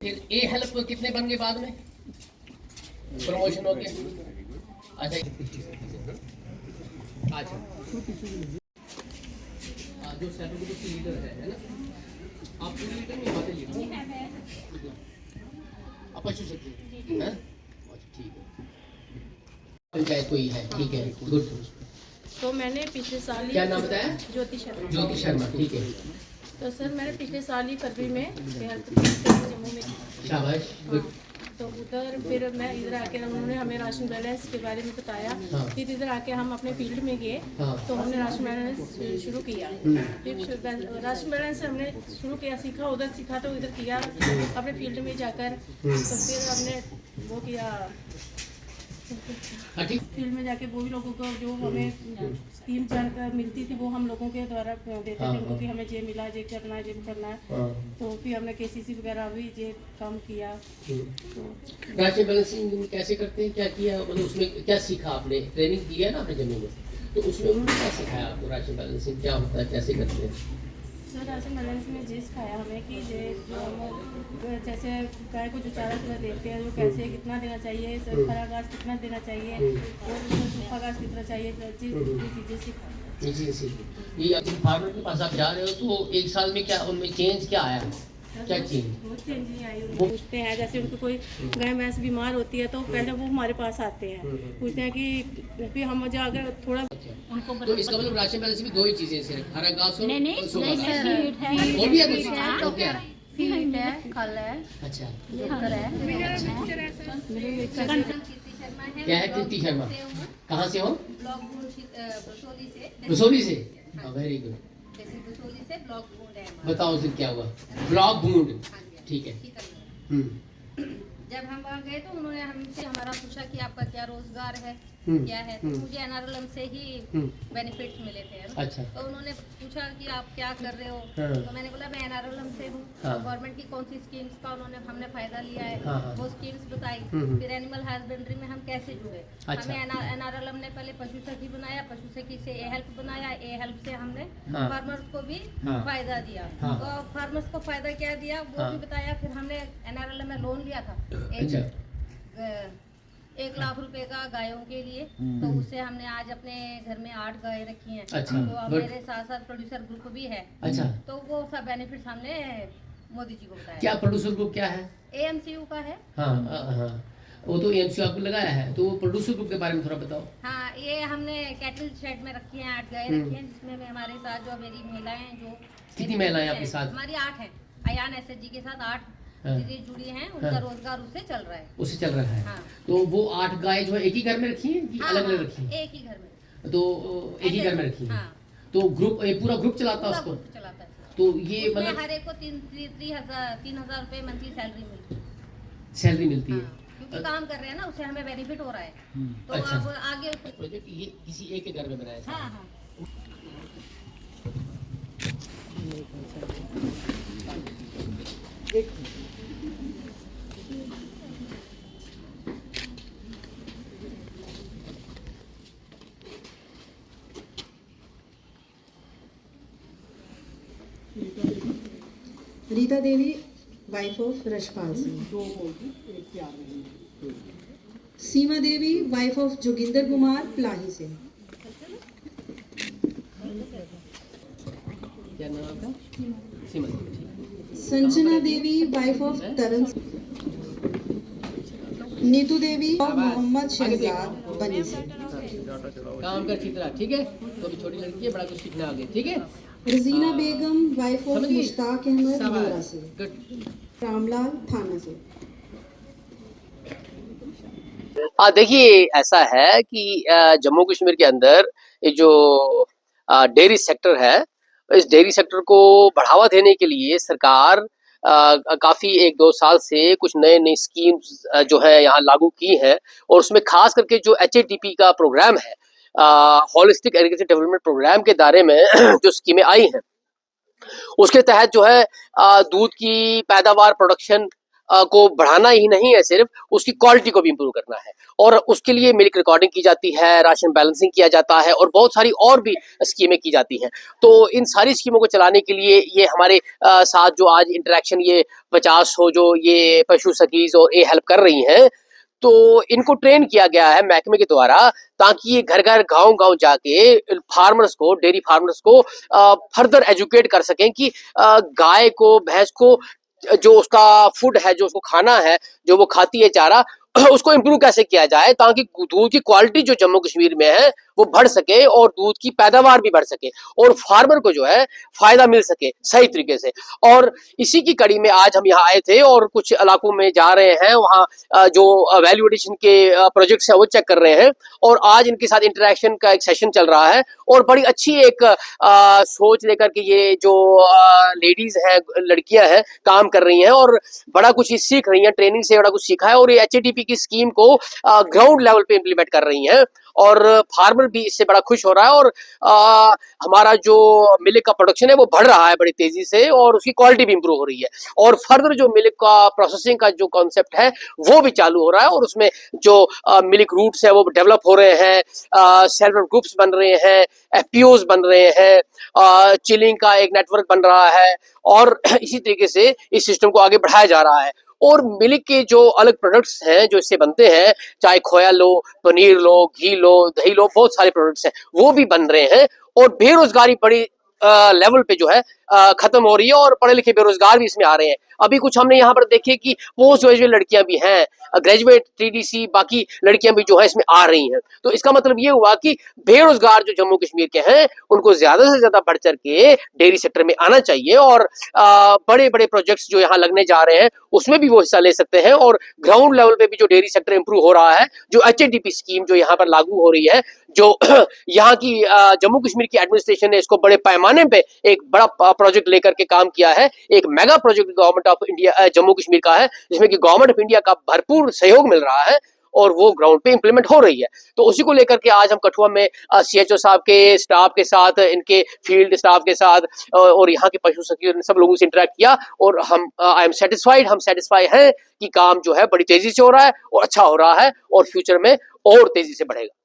फिर ए हेल्प कितने बन गए बाद में प्रमोशन हो गया? अच्छा अच्छा जो सर्टिफिकेट की लीडर है ना, आप पूरी लीडर नहीं बातें लीडर आप पशु शक्ति हैं? अच्छा ठीक है, पंचायत कोई है, ठीक है, गुड। तो मैंने पिछले साल ही क्या नाम बताया? ज्योति शर्मा। ज्योति शर्मा, ठीक है। तो सर मैंने पिछले साल ही फरवरी में जम्मू में की। शाबाश, गुड। तो उधर फिर मैं इधर आके उन्होंने हमें राशन बैलेंस के बारे में बताया। हाँ। फिर इधर आके हम अपने फील्ड में गए। हाँ। तो हमने राशन बैलेंस शुरू किया। फिर राशन बैलेंस से हमने शुरू किया, सीखा, उधर सीखा तो इधर किया अपने फील्ड में जाकर। तो फिर हमने वो किया फील्ड में जाके वो भी लोगों को जो हमें स्कीम जानकर मिलती थी वो हम लोगों के द्वारा देते थे उनको कि हमें ये मिला, ये करना है, ये करना है। तो फिर हमने केसीसी वगैरह भी ये काम किया। राशन बैलेंसिंग कैसे करते हैं, क्या किया, मतलब उसमें क्या सीखा आपने? ट्रेनिंग दी है ना आपने जम्मू में, तो उसमें उन्होंने क्या सिखाया आपको? राशन बैलेंसिंग क्या होता है, कैसे करते हैं? सर राशन बैलेंस में ये सिखाया हमें कि ये जो हम जैसे गाय को जो चारा चूरा देते हैं जो कैसे कितना देना चाहिए, हरा घास कितना देना चाहिए और सूखा घास कितना चाहिए, चीज़ें सिखाई। जी, ये अब फार्मर के पास आप जा रहे हो तो एक साल में क्या उनमें चेंज क्या आया, क्या चेंज? वो चेंज नहीं आई। वो पूछते हैं जैसे उनको कोई गाय भैंस बीमार होती है तो पहले वो हमारे पास आते हैं, पूछते हैं कि फिर हम जाकर थोड़ा उनको तो इसका मतलब राशन बैलेंस में दो ही चीजें सिर्फ हरा घास और सूखा घास। फीड है, और भी है कुछ? तो क्या? फीड है, खल है, अच्छा, जोकर है। क्या है? कीर्ति शर्मा, कहाँ से हो? ब्लॉक बसोली से। बसोली से, वेरी गुड। जैसे बसोली से ब्लॉक बूंद है हमारा। बताओ फिर क्या हुआ? ब्लॉक बूंद, ठीक है। जब हम वहाँ गए तो उन्होंने हमसे हमारा पूछा कि आपका क्या रोजगार है, क्या है। तो मुझे एनआरएलएम से ही बेनिफिट्स मिले थे। अच्छा। तो उन्होंने पूछा कि आप क्या कर रहे हो। हाँ। तो मैंने बोला मैं एनआरएलएम से हूँ। हाँ। गवर्नमेंट की कौन सी स्कीम्स का हमने फायदा लिया है, हाँ। वो स्कीम्स बताई। फिर एनिमल हस्बेंड्री में हम कैसे जुड़े। अच्छा। हमें एनआरएलएम ने पहले पशु सखी बनाया, पशु सखी से ए हेल्प बनाया, ए हेल्प से हमने हाँ। फार्मर्स को भी हाँ। फायदा दिया। हाँ। तो फार्मर्स को फायदा क्या दिया वो हाँ। भी बताया। फिर हमने एनआरएलएम में लोन लिया था अच्छा। 1 लाख रुपए का गायों के लिए। तो उससे हमने आज अपने घर में 8 गाय रखी हैं। अच्छा, तो अब मेरे साथ साथ प्रोड्यूसर ग्रुप भी है। अच्छा। तो वो सब बेनिफिट्स हमने मोदी जी को बताया। क्या प्रोड्यूसर ग्रुप क्या है? एएमसीयू का है। हाँ हाँ, वो तो एमसीयू आपको लगाया है, तो वो प्रोड्यूसर ग्रुप के बारे में थोड़ा बताओ। हाँ, ये हमने कैटल शेड में रखी हैं, 8 गाय रखी हैं, जिसमें में हमारे साथ जो मेरी महिलाएं हैं जो कितनी महिलाएं आपके साथ? हमारी 8 हैं। अयान एसएचजी के साथ 8 हाँ। दीदी जुड़ी हैं। उनका हाँ। रोजगार उससे चल रहा है। उससे चल रहा है। हाँ। तो वो 8 गाय जो है एक ही घर में रखी है कि हाँ, अलग अलग हाँ, रखी है? एक ही घर में। तो एक ही घर में रखी है। हाँ। तो ग्रुप, ये पूरा ग्रुप चलाता है पूरा उसको? ग्रुप चलाता है। तो ये उसमें मतलब हर एक को 3,000 रुपए मंथली सैलरी मिलती है। सैलरी मिलती है? हाँ, क्योंकि काम कर रहे हैं ना, उससे हमें बेनिफिट हो रहा है। तो अच्छा। अब आगे प्रोजेक्ट ये किसी एक के घर में बनाया था? हाँ हाँ। Rita Devi, wife of Rashpal Singh. Seema Devi, wife of Joginder Kumar Plahi से। क्या नाम आपका? सीमा देवी। Sanjana Devi, wife of Taran. नीतू देवी और मोहम्मद शहजाद बनी से। काम कर चित्रा, ठीक है? तो अभी छोटी लड़की है, बड़ा कुछ सीखना आगे, ठीक है? रजीना बेगम, वाइफ ऑफ समझ गई? मुश्ताक अहमद शाबाश, बोरा से। गुड। रामलाल थाना से। हाँ देखिए, ऐसा है कि जम्मू कश्मीर के अंदर ये जो डेयरी सेक्टर है, इस डेयरी सेक्टर को बढ़ावा देने के लिए सरकार काफी 1-2 साल से कुछ नई स्कीम्स जो है यहाँ लागू की हैं, और उसमें खास करके जो HADP का प्रोग्राम है, होलिस्टिक एग्रीकल्चर डेवलपमेंट प्रोग्राम के दायरे में जो स्कीमें आई हैं, उसके तहत जो है दूध की पैदावार, प्रोडक्शन को बढ़ाना ही नहीं है, सिर्फ उसकी क्वालिटी को भी इंप्रूव करना है। और उसके लिए मिल्क रिकॉर्डिंग की जाती है, राशन बैलेंसिंग किया जाता है और बहुत सारी और भी स्कीमें की जाती हैं। तो इन सारी स्कीमों को चलाने के लिए ये हमारे साथ जो आज इंटरेक्शन ये 50 हो जो ये पशु सखीज और ये हेल्प कर रही हैं, तो इनको ट्रेन किया गया है महकमे के द्वारा, ताकि ये घर घर गांव गांव जाके फार्मर्स को, डेयरी फार्मर्स को फर्दर एजुकेट कर सकें कि गाय को, भैंस को जो उसका फूड है, जो उसको खाना है, जो वो खाती है चारा, उसको इम्प्रूव कैसे किया जाए, ताकि दूध की क्वालिटी जो जम्मू कश्मीर में है वो बढ़ सके और दूध की पैदावार भी बढ़ सके और फार्मर को जो है फायदा मिल सके सही तरीके से। और इसी की कड़ी में आज हम यहाँ आए थे और कुछ इलाकों में जा रहे हैं, वहाँ जो वैल्यू एडिशन के प्रोजेक्ट्स हैं वो चेक कर रहे हैं। और आज इनके साथ इंटरेक्शन का एक सेशन चल रहा है और बड़ी अच्छी एक सोच लेकर के ये जो लेडीज हैं, लड़कियां हैं, काम कर रही हैं और बड़ा कुछ सीख रही हैं, ट्रेनिंग से बड़ा कुछ सीखा है और ये HADP की स्कीम को ग्राउंड लेवल पे इम्प्लीमेंट कर रही हैं और फार्मर भी इससे बड़ा खुश हो रहा है। और हमारा जो मिल्क का प्रोडक्शन है वो बढ़ रहा है बड़ी तेजी से और उसकी क्वालिटी भी इंप्रूव हो रही है और फर्दर जो मिल्क का प्रोसेसिंग का जो कॉन्सेप्ट है वो भी चालू हो रहा है और उसमें जो मिल्क रूट्स है वो डेवलप हो रहे हैं, सेल्फ हेल्प ग्रुप्स बन रहे हैं, FPOs बन रहे हैं, चिलिंग का एक नेटवर्क बन रहा है और इसी तरीके से इस सिस्टम को आगे बढ़ाया जा रहा है। और मिल्क के जो अलग प्रोडक्ट्स हैं जो इससे बनते हैं, चाहे खोया लो, पनीर लो, घी लो, दही लो, बहुत सारे प्रोडक्ट्स हैं वो भी बन रहे हैं और बेरोजगारी बड़ी लेवल पे जो है खत्म हो रही है और पढ़े लिखे बेरोजगार भी इसमें आ रहे हैं। अभी कुछ हमने यहाँ पर देखे कि पोस्ट ग्रेजुएट लड़कियां भी हैं, ग्रेजुएट, TDC, बाकी लड़कियां भी जो है इसमें आ रही हैं। तो इसका मतलब ये हुआ कि बेरोजगार जो जम्मू कश्मीर के हैं उनको ज्यादा से ज्यादा बढ़ चढ़ के डेयरी सेक्टर में आना चाहिए और बड़े बड़े प्रोजेक्ट्स जो यहाँ लगने जा रहे हैं उसमें भी वो हिस्सा ले सकते हैं। और ग्राउंड लेवल पे भी जो डेयरी सेक्टर इंप्रूव हो रहा है, जो HADP स्कीम जो यहाँ पर लागू हो रही है, जो यहाँ की जम्मू कश्मीर की एडमिनिस्ट्रेशन ने इसको बड़े पैमाने पे एक बड़ा प्रोजेक्ट लेकर के काम किया है, एक mega project government of India Jammu Kashmir का है, जिसमें कि गवर्नमेंट ऑफ इंडिया का भरपूर सहयोग मिल रहा है और वो ग्राउंड पे इंप्लीमेंट हो रही है। तो उसी को लेकर के आज हम कठुआ में CHO साहब के स्टाफ के साथ, इनके फील्ड स्टाफ के साथ और यहाँ के पशु सखी सब लोगों से इंटरेक्ट किया और हम हम सेटिस्फाई हैं कि काम जो है बड़ी तेजी से हो रहा है और अच्छा हो रहा है और फ्यूचर में और तेजी से बढ़ेगा।